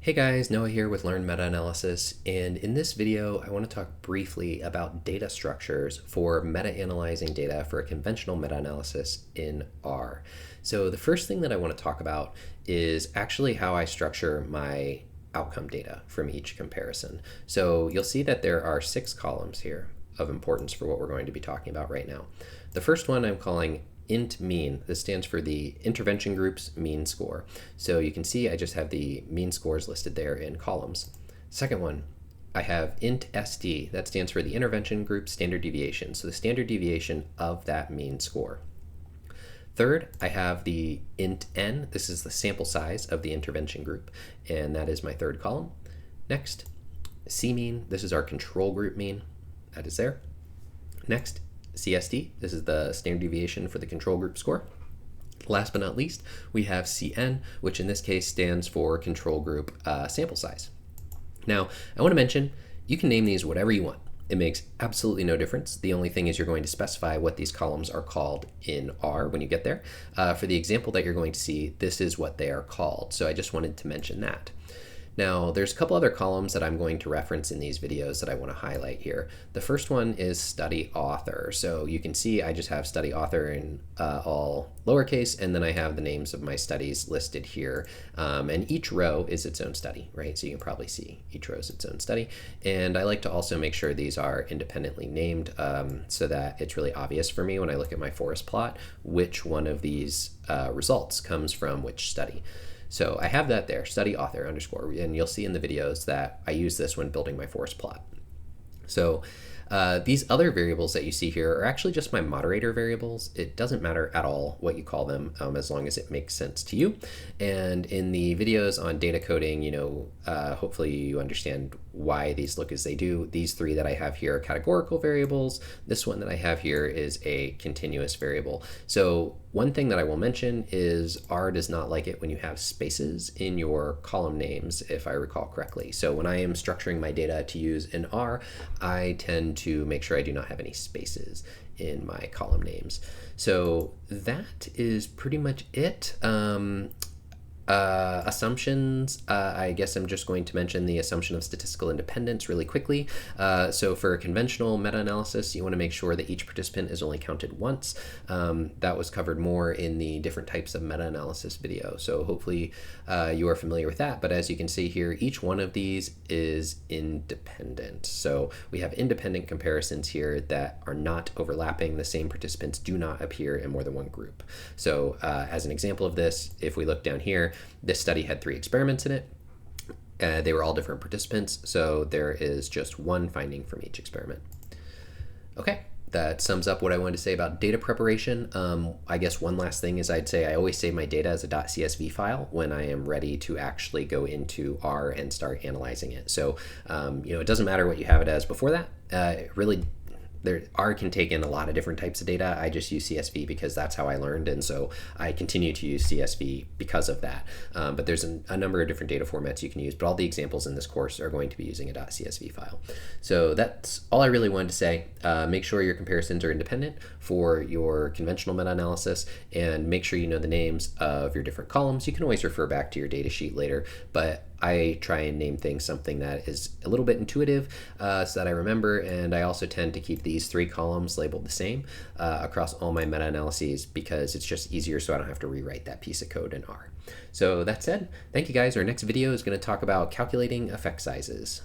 Hey guys, Noah here with Learn Meta-Analysis, and in this video I want to talk briefly about data structures for meta-analyzing data for a conventional meta-analysis in R. So the first thing that I want to talk about is actually how I structure my outcome data from each comparison. So you'll see that there are 6 columns here of importance for what we're going to be talking about right now. The first one I'm calling int mean. This stands for the intervention group's mean score. So you can see I just have the mean scores listed there in columns. Second one, I have int SD. That stands for the intervention group standard deviation. So the standard deviation of that mean score. Third, I have the int n. This is the sample size of the intervention group, and that is my third column. Next, C mean. This is our control group mean. That is there. Next, CSD, this is the standard deviation for the control group score. Last but not least, we have CN, which in this case stands for control group sample size. Now, I want to mention, you can name these whatever you want. It makes absolutely no difference. The only thing is you're going to specify what these columns are called in R when you get there. For the example that you're going to see, this is what they are called. So I just wanted to mention that. Now, there's a couple other columns that I'm going to reference in these videos that I want to highlight here. The first one is study author. So you can see I just have study author in all lowercase, and then I have the names of my studies listed here. And each row is its own study, right? So you can probably see each row is its own study. And I like to also make sure these are independently named so that it's really obvious for me when I look at my forest plot which one of these results comes from which study. So I have that there, study author underscore, and you'll see in the videos that I use this when building my forest plot. So these other variables that you see here are actually just my moderator variables. It doesn't matter at all what you call them as long as it makes sense to you. And in the videos on data coding, hopefully you understand why these look as they do. These 3 that I have here are categorical variables. This one that I have here is a continuous variable. So one thing that I will mention is R does not like it when you have spaces in your column names, if I recall correctly. So when I am structuring my data to use in R, I tend to make sure I do not have any spaces in my column names. So that is pretty much it. Assumptions, I guess I'm just going to mention the assumption of statistical independence really quickly. So for a conventional meta-analysis, you want to make sure that each participant is only counted once. That was covered more in the different types of meta-analysis video. So hopefully you are familiar with that. But as you can see here, each one of these is independent. So we have independent comparisons here that are not overlapping. The same participants do not appear in more than one group. So as an example of this, if we look down here, this study had 3 experiments in it. They were all different participants, so there is just one finding from each experiment. Okay, that sums up what I wanted to say about data preparation. I guess one last thing is I'd say I always save my data as a .csv file when I am ready to actually go into R and start analyzing it. So, it doesn't matter what you have it as before that. R can take in a lot of different types of data. I just use CSV because that's how I learned, and so I continue to use CSV because of that. But there's a number of different data formats you can use, but all the examples in this course are going to be using a .csv file. So that's all I really wanted to say. Make sure your comparisons are independent for your conventional meta-analysis, and make sure you know the names of your different columns. You can always refer back to your data sheet later, but I try and name things something that is a little bit intuitive so that I remember, and I also tend to keep these 3 columns labeled the same across all my meta-analyses because it's just easier so I don't have to rewrite that piece of code in R. So that said, thank you guys. Our next video is going to talk about calculating effect sizes.